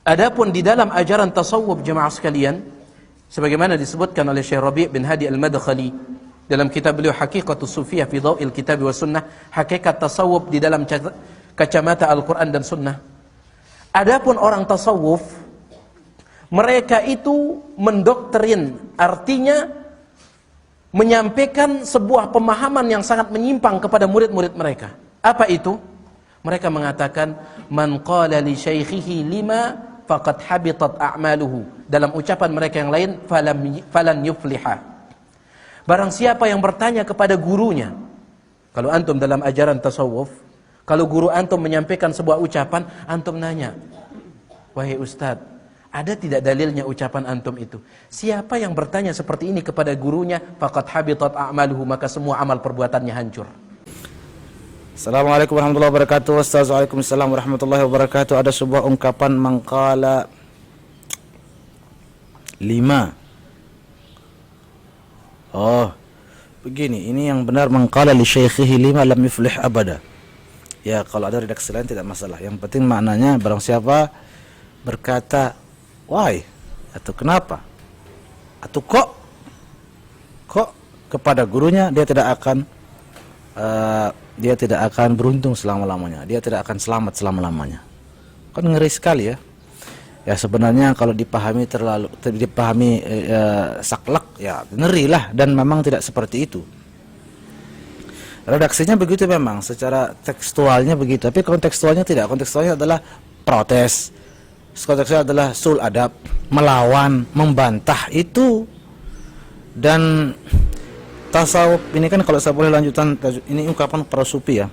Adapun di dalam ajaran tasawuf jemaah sekalian, sebagaimana disebutkan oleh Syekh Rabi' bin Hadi Al-Madkhali dalam kitab beliau Haqiqatus Sufiyah fi Dhaw'il Kitab wa Sunnah, hakikat tasawuf di dalam kacamata Al-Quran dan Sunnah. Adapun orang tasawuf, mereka itu mendoktrin, artinya menyampaikan sebuah pemahaman yang sangat menyimpang kepada murid-murid mereka. Apa itu? Mereka mengatakan, man qala li syaikhihi lima faqad habitat a'maluhu. Dalam ucapan mereka yang lain, falan yufliha. Barang siapa yang bertanya kepada gurunya, kalau antum dalam ajaran tasawuf, kalau guru antum menyampaikan sebuah ucapan, antum nanya, wahai ustaz, ada tidak dalilnya ucapan antum itu? Siapa yang bertanya seperti ini kepada gurunya, faqad habitat a'maluhu, maka semua amal perbuatannya hancur. Assalamualaikum warahmatullahi wabarakatuh. Assalamualaikum warahmatullahi wabarakatuh. Ada sebuah ungkapan mangkala 5. Oh, begini, ini yang benar, mangkala li syaikhihi 5 lam yuflih abada. Ya, kalau ada redaksi lain tidak masalah. Yang penting maknanya, barang siapa berkata why atau kenapa atau kok kepada gurunya, dia tidak akan beruntung selama-lamanya, dia tidak akan selamat selama-lamanya. Kan ngeri sekali ya. Ya sebenarnya kalau dipahami saklek ya ngeri lah, dan memang tidak seperti itu. Redaksinya begitu memang, secara tekstualnya begitu, tapi kontekstualnya tidak. Kontekstualnya adalah protes, kontekstualnya adalah sul adab, melawan, membantah itu. Dan tasawuf ini kan, kalau saya boleh lanjutan, ini ungkapan para sufi ya.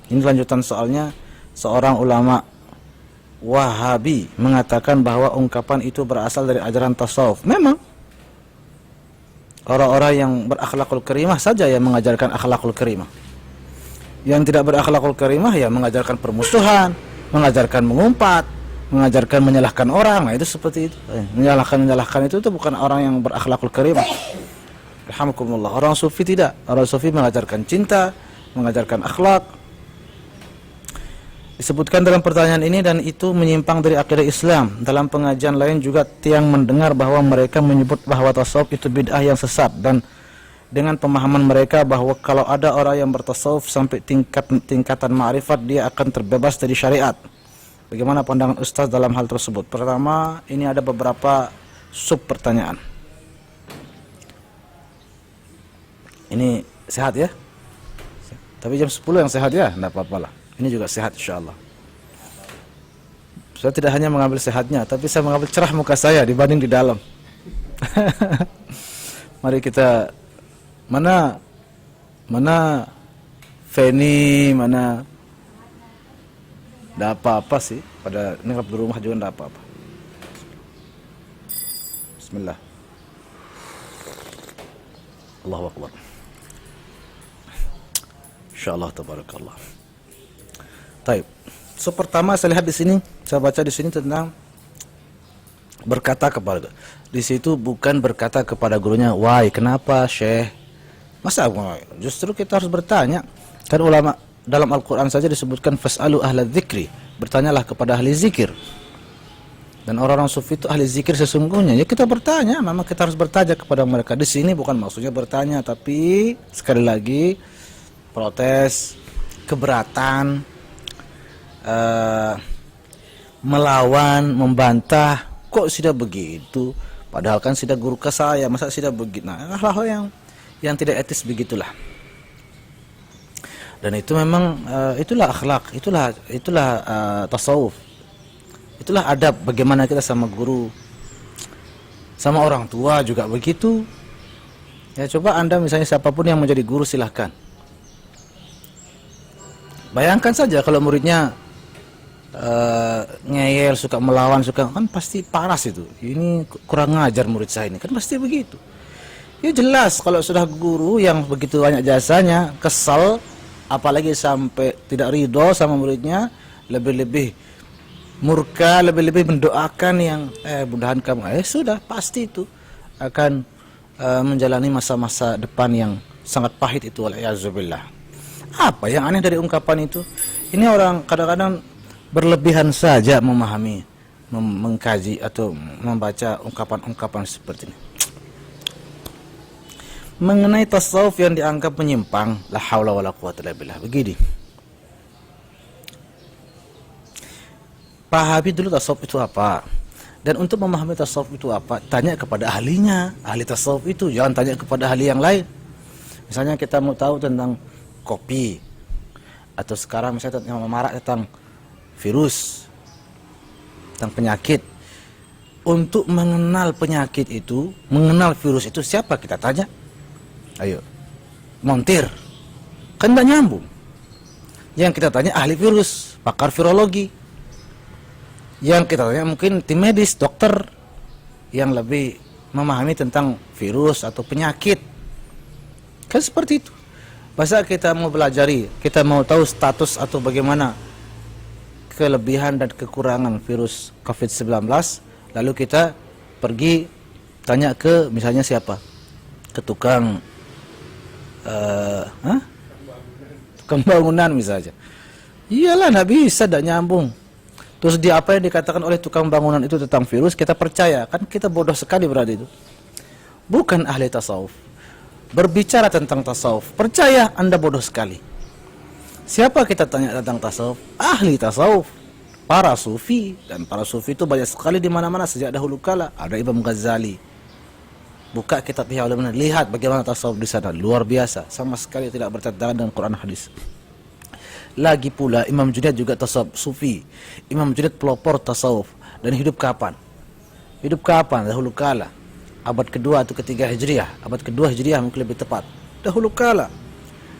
Ini lanjutan soalnya, seorang ulama Wahabi mengatakan bahwa ungkapan itu berasal dari ajaran tasawuf. Memang orang-orang yang berakhlakul karimah saja yang mengajarkan akhlakul karimah. Yang tidak berakhlakul karimah ya mengajarkan permusuhan, mengajarkan mengumpat, mengajarkan menyalahkan orang. Nah itu seperti itu. Menyalahkan itu bukan orang yang berakhlakul karimah. Alhamdulillah. Orang sufi tidak. Orang sufi mengajarkan cinta, mengajarkan akhlak. Disebutkan dalam pertanyaan ini, dan itu menyimpang dari akidah Islam. Dalam pengajian lain juga tiang mendengar bahwa mereka menyebut bahwa tasawuf itu bid'ah yang sesat, dan dengan pemahaman mereka bahwa kalau ada orang yang bertasawuf sampai tingkatan ma'rifat, dia akan terbebas dari syariat. Bagaimana pandangan Ustaz dalam hal tersebut? Pertama, ini ada beberapa sub pertanyaan. Ini sehat ya? Tapi jam 10 yang sehat ya? Tidak apa-apa lah. Ini juga sehat insyaAllah. Saya tidak hanya mengambil sehatnya, tapi saya mengambil cerah muka saya dibanding di dalam. Mari kita, mana Feni, mana, tidak apa-apa sih. Pada nengap di rumah juga tidak apa-apa. Bismillah. Allahu Akbar. InsyaAllah tabarakallah. Taib. So pertama saya lihat di sini, saya baca di sini tentang berkata kepada. Di situ bukan berkata kepada gurunya, why, kenapa Syekh? Masa justru kita harus bertanya. Kan ulama dalam Al-Quran saja disebutkan fas'alu ahla dzikri, bertanyalah kepada ahli zikir. Dan orang-orang sufi itu ahli zikir sesungguhnya. Ya kita bertanya, memang kita harus bertanya kepada mereka. Di sini bukan maksudnya bertanya, tapi sekali lagi protes, keberatan, melawan, membantah. Kok sudah begitu? Padahal kan sudah guru ke saya, masa sudah begitu? Nah, hal-hal yang tidak etis begitulah. Dan itu memang itulah akhlak, itulah tasawuf. Itulah adab bagaimana kita sama guru, sama orang tua juga begitu. Ya coba Anda misalnya siapapun yang menjadi guru silahkan. Bayangkan saja kalau muridnya ngeyel, suka melawan, kan pasti paras itu. Ini kurang ngajar murid saya ini, kan pasti begitu. Ya jelas kalau sudah guru yang begitu banyak jasanya, kesal, apalagi sampai tidak ridho sama muridnya, lebih-lebih murka, lebih-lebih mendoakan yang mudahan kamu, sudah pasti itu akan menjalani masa-masa depan yang sangat pahit itu, wal'iyazubillah. Apa yang aneh dari ungkapan itu? Ini orang kadang-kadang berlebihan saja memahami mengkaji atau membaca ungkapan-ungkapan seperti ini. Mengenai tasawuf yang dianggap menyimpang, la haula wala quwata illa billah. Begini. Pahami dulu tasawuf itu apa. Dan untuk memahami tasawuf itu apa, tanya kepada ahlinya, ahli tasawuf itu. Jangan tanya kepada ahli yang lain. Misalnya kita mau tahu tentang kopi, atau sekarang misalnya yang marak tentang virus, tentang penyakit. Untuk mengenal penyakit itu, mengenal virus itu, siapa kita tanya? Ayo, montir, kan tidak nyambung. Yang kita tanya ahli virus, pakar virologi. Yang kita tanya mungkin tim medis, dokter yang lebih memahami tentang virus atau penyakit. Kan seperti itu. Masa kita mau belajari, kita mau tahu status atau bagaimana kelebihan dan kekurangan virus COVID-19, lalu kita pergi tanya ke misalnya siapa? Ke tukang tukang bangunan misalnya. Iyalah, nggak bisa, nggak nyambung. Terus apa yang dikatakan oleh tukang bangunan itu tentang virus kita percaya, kan kita bodoh sekali berarti itu. Bukan ahli tasawuf. Berbicara tentang tasawuf, percaya Anda bodoh sekali. Siapa kita tanya tentang tasawuf? Ahli tasawuf, para sufi. Dan para sufi itu banyak sekali di mana-mana sejak dahulu kala. Ada Imam Ghazali. Buka kitab Ihya Ulumuddin, lihat bagaimana tasawuf di sana, luar biasa, sama sekali tidak bertentangan dengan Quran hadis. Lagi pula Imam Junaid juga tasawuf sufi. Imam Junaid pelopor tasawuf. Dan hidup kapan? Hidup kapan? Dahulu kala. Abad kedua atau ketiga Hijriah. Abad kedua Hijriah mungkin lebih tepat. Dahulu kala.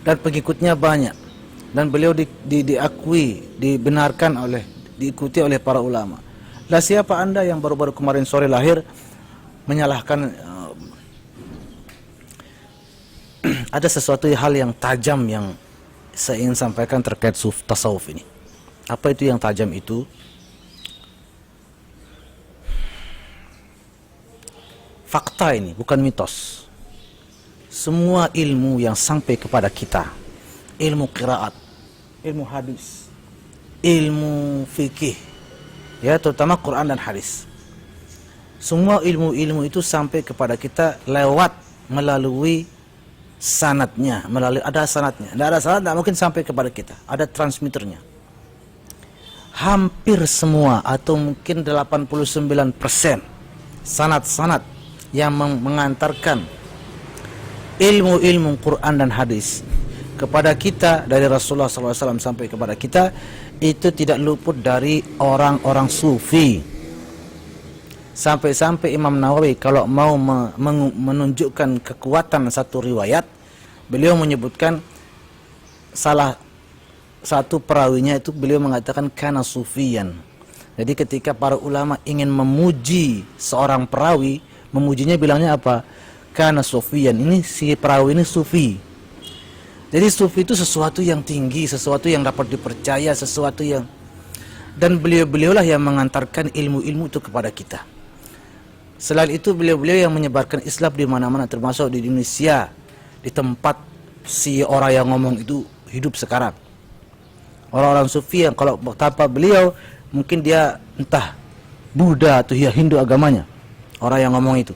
Dan pengikutnya banyak. Dan beliau diakui, dibenarkan diikuti oleh para ulama. Lah siapa Anda yang baru-baru kemarin sore lahir menyalahkan ada sesuatu hal yang tajam yang saya ingin sampaikan terkait tasawuf ini. Apa itu yang tajam itu? Fakta ini, bukan mitos. Semua ilmu yang sampai kepada kita, ilmu qiraat, ilmu hadis, ilmu fikih, ya terutama Quran dan hadis. Semua ilmu-ilmu itu sampai kepada kita melalui sanadnya, ada sanadnya. Tidak ada sanad, tidak mungkin sampai kepada kita. Ada transmitternya. Hampir semua atau mungkin 89% sanad-sanad yang mengantarkan ilmu-ilmu Quran dan hadis kepada kita dari Rasulullah SAW sampai kepada kita itu tidak luput dari orang-orang sufi. Sampai-sampai Imam Nawawi kalau mau menunjukkan kekuatan satu riwayat, beliau menyebutkan salah satu perawinya itu beliau mengatakan kana sufiyan. Jadi ketika para ulama ingin memuji seorang perawi, memujinya bilangnya apa? Kana sufiyan. Ini si perawi ini sufi. Jadi sufi itu sesuatu yang tinggi, sesuatu yang dapat dipercaya, sesuatu yang, dan beliau-beliaulah yang mengantarkan ilmu-ilmu itu kepada kita. Selain itu beliau-beliau yang menyebarkan Islam di mana-mana, termasuk di Indonesia, di tempat si orang yang ngomong itu hidup sekarang. Orang-orang sufi yang kalau tanpa beliau mungkin dia entah Buddha atau Hindu agamanya. Orang yang ngomong itu.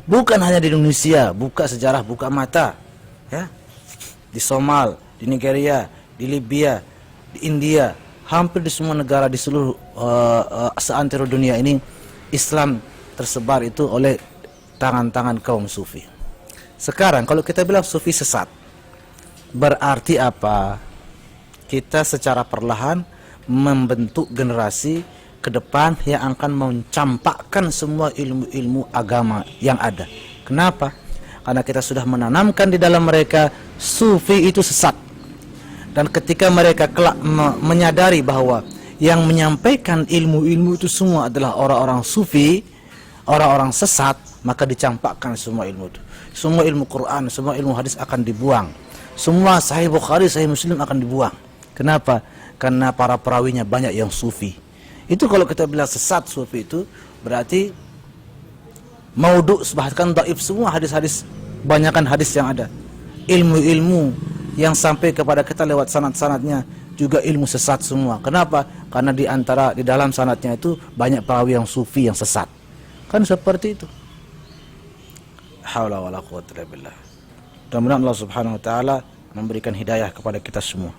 Bukan hanya di Indonesia, buka sejarah, buka mata, ya. Di Somal, di Nigeria, di Libya, di India, hampir di semua negara di seluruh seantero dunia ini Islam tersebar itu oleh tangan-tangan kaum sufi. Sekarang kalau kita bilang sufi sesat, berarti apa? Kita secara perlahan membentuk generasi ke depan yang akan mencampakkan semua ilmu-ilmu agama yang ada. Kenapa? Karena kita sudah menanamkan di dalam mereka sufi itu sesat. Dan ketika mereka kelak menyadari bahwa yang menyampaikan ilmu-ilmu itu semua adalah orang-orang sufi, orang-orang sesat, maka dicampakkan semua ilmu itu. Semua ilmu Quran, semua ilmu hadis akan dibuang. Semua Sahih Bukhari, Sahih Muslim akan dibuang. Kenapa? Karena para perawinya banyak yang sufi. Itu kalau kita bilang sesat sufi itu berarti maudhu, bahkan dhaif semua hadis-hadis, banyakkan hadis yang ada. Ilmu-ilmu yang sampai kepada kita lewat sanad-sanadnya juga ilmu sesat semua. Kenapa? Karena di dalam sanadnya itu banyak perawi yang sufi yang sesat. Kan seperti itu. Haula wala quwwata illa billah. Mudah-mudahan Allah Subhanahu wa taala memberikan hidayah kepada kita semua.